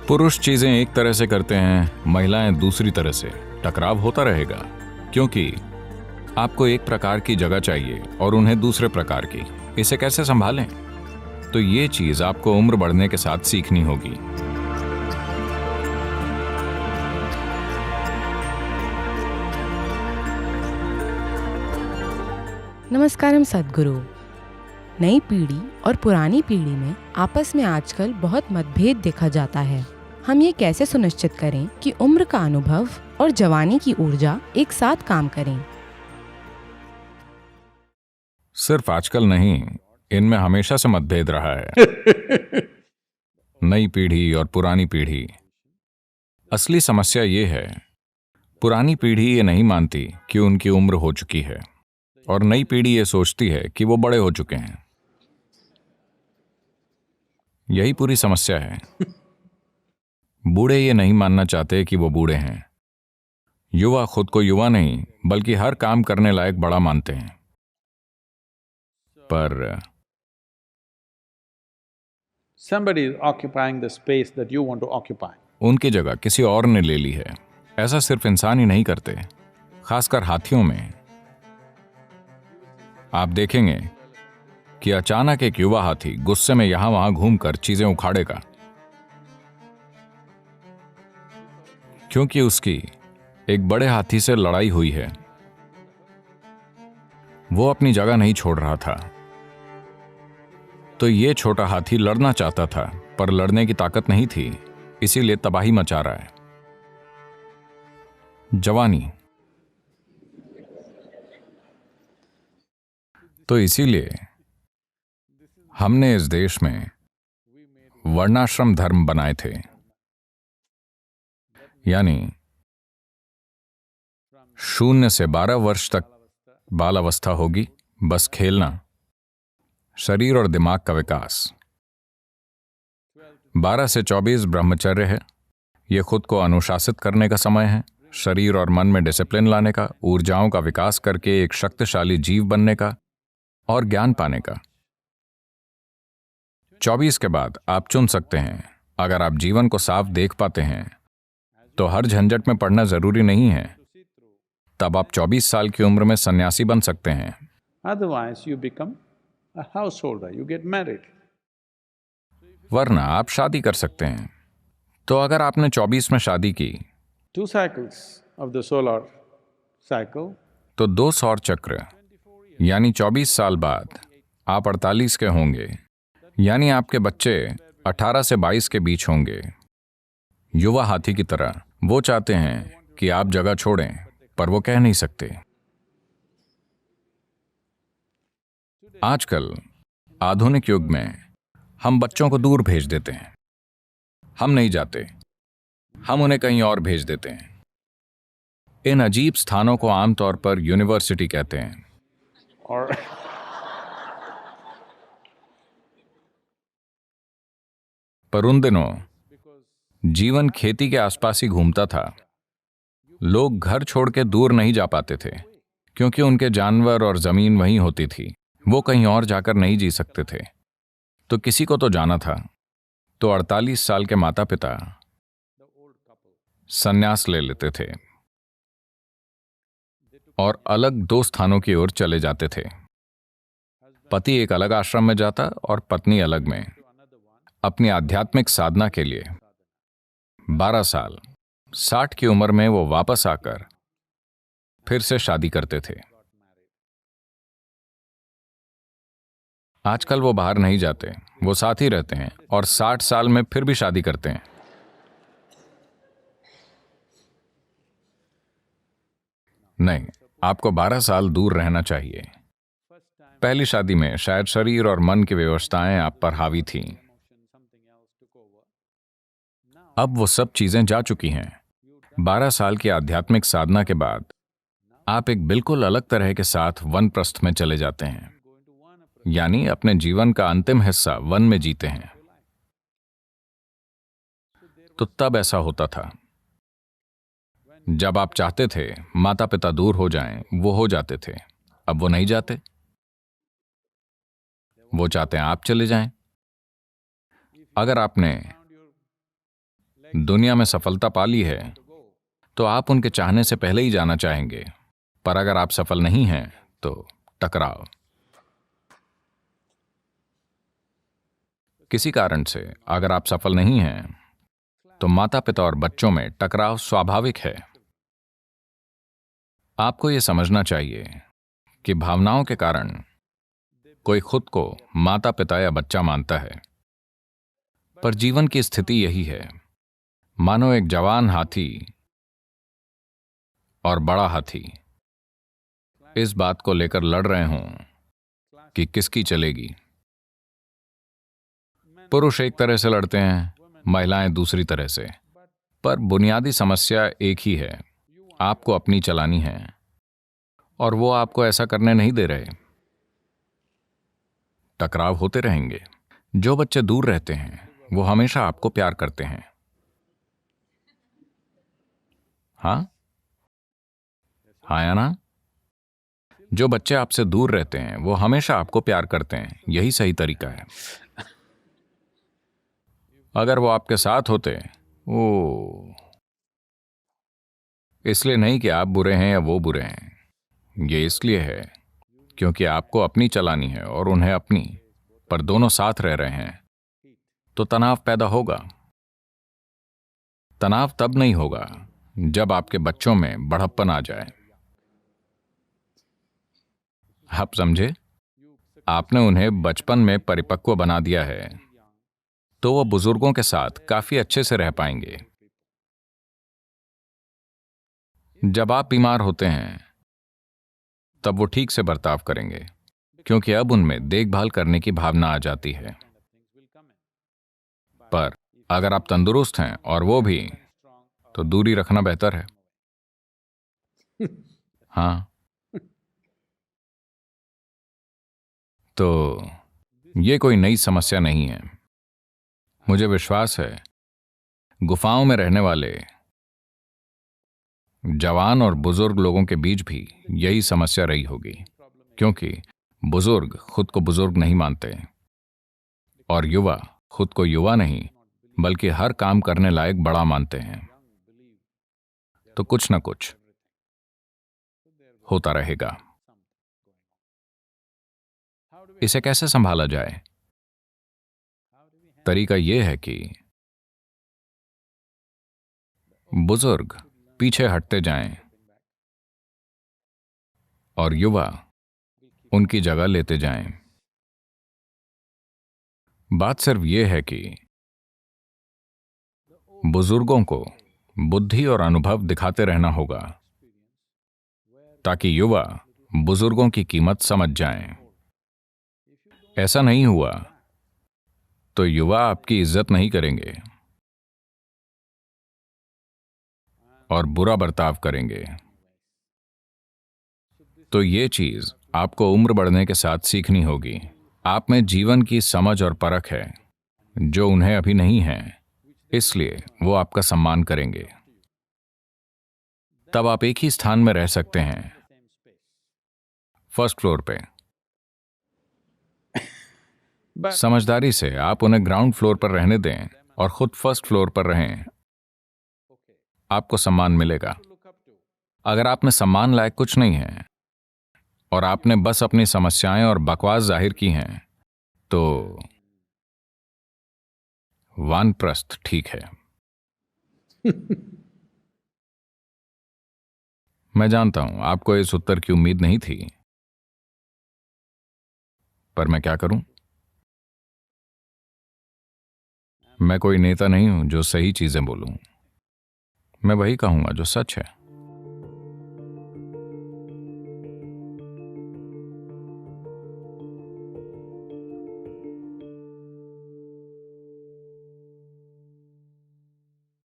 पुरुष चीजें एक तरह से करते हैं, महिलाएं दूसरी तरह से। टकराव होता रहेगा क्योंकि आपको एक प्रकार की जगह चाहिए और उन्हें दूसरे प्रकार की। इसे कैसे संभालें? तो ये चीज आपको उम्र बढ़ने के साथ सीखनी होगी। नमस्कारम सद्गुरु। नई पीढ़ी और पुरानी पीढ़ी में आपस में आजकल बहुत मतभेद देखा जाता है। हम ये कैसे सुनिश्चित करें कि उम्र का अनुभव और जवानी की ऊर्जा एक साथ काम करें? सिर्फ आजकल नहीं, इनमें हमेशा से मतभेद रहा है। नई पीढ़ी और पुरानी पीढ़ी। असली समस्या ये है, पुरानी पीढ़ी ये नहीं मानती कि उनकी उम्र हो चुकी है और नई पीढ़ी ये सोचती है कि वो बड़े हो चुके हैं। यही पूरी समस्या है। बूढ़े ये नहीं मानना चाहते कि वो बूढ़े हैं। युवा खुद को युवा नहीं बल्कि हर काम करने लायक बड़ा मानते हैं। पर somebody is occupying the space that you want to occupy. उनकी जगह किसी और ने ले ली है। ऐसा सिर्फ इंसान ही नहीं करते, खासकर हाथियों में। आप देखेंगे कि अचानक एक युवा हाथी गुस्से में यहां वहां घूमकर चीजें उखाड़ेगा, क्योंकि उसकी एक बड़े हाथी से लड़ाई हुई है। वो अपनी जगह नहीं छोड़ रहा था। तो ये छोटा हाथी लड़ना चाहता था, पर लड़ने की ताकत नहीं थी, इसीलिए तबाही मचा रहा है। जवानी। तो इसीलिए हमने इस देश में वर्णाश्रम धर्म बनाए थे। यानी 0 से 12 वर्ष तक बाल अवस्था होगी, बस खेलना, शरीर और दिमाग का विकास। 12 से 24 ब्रह्मचर्य है। यह खुद को अनुशासित करने का समय है, शरीर और मन में डिसिप्लिन लाने का, ऊर्जाओं का विकास करके एक शक्तिशाली जीव बनने का और ज्ञान पाने का। 24 के बाद आप चुन सकते हैं। अगर आप जीवन को साफ देख पाते हैं तो हर झंझट में पड़ना जरूरी नहीं है। तब आप 24 साल की उम्र में सन्यासी बन सकते हैं। Otherwise, you become a householder, you get married. वरना आप शादी कर सकते हैं। तो अगर आपने 24 में शादी की 2 cycles of the solar cycle, तो 2 सौर चक्र यानी 24 साल बाद आप 48 के होंगे, यानी आपके बच्चे 18 से 22 के बीच होंगे। युवा हाथी की तरह वो चाहते हैं कि आप जगह छोड़ें, पर वो कह नहीं सकते। आजकल आधुनिक युग में हम बच्चों को दूर भेज देते हैं। हम नहीं जाते, हम उन्हें कहीं और भेज देते हैं। इन अजीब स्थानों को आमतौर पर यूनिवर्सिटी कहते हैं। or पर उन दिनों जीवन खेती के आसपास ही घूमता था। लोग घर छोड़ के दूर नहीं जा पाते थे, क्योंकि उनके जानवर और जमीन वहीं होती थी। वो कहीं और जाकर नहीं जी सकते थे। तो किसी को तो जाना था। तो 48 साल के माता पिता संन्यास ले लेते थे और अलग 2 स्थानों की ओर चले जाते थे। पति एक अलग आश्रम में जाता और पत्नी अलग में, अपनी आध्यात्मिक साधना के लिए। 12 साल, 60 की उम्र में वो वापस आकर फिर से शादी करते थे। आजकल वो बाहर नहीं जाते, वो साथ ही रहते हैं और 60 साल में फिर भी शादी करते हैं। नहीं, आपको 12 साल दूर रहना चाहिए। पहली शादी में शायद शरीर और मन की व्यवस्थाएं आप पर हावी थीं। अब वो सब चीजें जा चुकी हैं। 12 साल की आध्यात्मिक साधना के बाद आप एक बिल्कुल अलग तरह के साथ वनप्रस्थ में चले जाते हैं, यानी अपने जीवन का अंतिम हिस्सा वन में जीते हैं। तो तब ऐसा होता था, जब आप चाहते थे माता पिता दूर हो जाएं, वो हो जाते थे। अब वो नहीं जाते, वो चाहते हैं आप चले जाएं। अगर आपने दुनिया में सफलता पा ली है तो आप उनके चाहने से पहले ही जाना चाहेंगे। पर अगर आप सफल नहीं हैं तो टकराव। किसी कारण से अगर आप सफल नहीं हैं तो माता पिता और बच्चों में टकराव स्वाभाविक है। आपको यह समझना चाहिए कि भावनाओं के कारण कोई खुद को माता पिता या बच्चा मानता है, पर जीवन की स्थिति यही है। मानो एक जवान हाथी और बड़ा हाथी इस बात को लेकर लड़ रहे हों कि किसकी चलेगी। पुरुष एक तरह से लड़ते हैं, महिलाएं दूसरी तरह से, पर बुनियादी समस्या एक ही है। आपको अपनी चलानी है और वो आपको ऐसा करने नहीं दे रहे। टकराव होते रहेंगे। जो बच्चे दूर रहते हैं वो हमेशा आपको प्यार करते हैं। हाँ या ना? जो बच्चे आपसे दूर रहते हैं वो हमेशा आपको प्यार करते हैं। यही सही तरीका है। अगर वो आपके साथ होते, इसलिए नहीं कि आप बुरे हैं या वो बुरे हैं। ये इसलिए है क्योंकि आपको अपनी चलानी है और उन्हें अपनी, पर दोनों साथ रह रहे हैं तो तनाव पैदा होगा। तनाव तब नहीं होगा जब आपके बच्चों में बढ़प्पन आ जाए। आप समझे? आपने उन्हें बचपन में परिपक्व बना दिया है तो वो बुजुर्गों के साथ काफी अच्छे से रह पाएंगे। जब आप बीमार होते हैं तब वो ठीक से बर्ताव करेंगे क्योंकि अब उनमें देखभाल करने की भावना आ जाती है। पर अगर आप तंदुरुस्त हैं और वो भी, तो दूरी रखना बेहतर है। हाँ, तो ये कोई नई समस्या नहीं है। मुझे विश्वास है गुफाओं में रहने वाले जवान और बुजुर्ग लोगों के बीच भी यही समस्या रही होगी, क्योंकि बुजुर्ग खुद को बुजुर्ग नहीं मानते और युवा खुद को युवा नहीं बल्कि हर काम करने लायक बड़ा मानते हैं। तो कुछ न कुछ होता रहेगा। इसे कैसे संभाला जाए? तरीका यह है कि बुजुर्ग पीछे हटते जाएं और युवा उनकी जगह लेते जाएं। बात सिर्फ यह है कि बुजुर्गों को बुद्धि और अनुभव दिखाते रहना होगा ताकि युवा बुजुर्गों की कीमत समझ जाएं। ऐसा नहीं हुआ तो युवा आपकी इज्जत नहीं करेंगे और बुरा बर्ताव करेंगे। तो ये चीज आपको उम्र बढ़ने के साथ सीखनी होगी। आप में जीवन की समझ और परख है जो उन्हें अभी नहीं है, इसलिए वो आपका सम्मान करेंगे। तब आप एक ही स्थान में रह सकते हैं, फर्स्ट फ्लोर पे। समझदारी से आप उन्हें ग्राउंड फ्लोर पर रहने दें और खुद फर्स्ट फ्लोर पर रहें। आपको सम्मान मिलेगा। अगर आप में सम्मान लायक कुछ नहीं है और आपने बस अपनी समस्याएं और बकवास जाहिर की हैं, तो वानप्रस्थ ठीक है। मैं जानता हूं आपको इस उत्तर की उम्मीद नहीं थी, पर मैं क्या करूं? मैं कोई नेता नहीं हूं जो सही चीजें बोलूं। मैं वही कहूंगा जो सच है।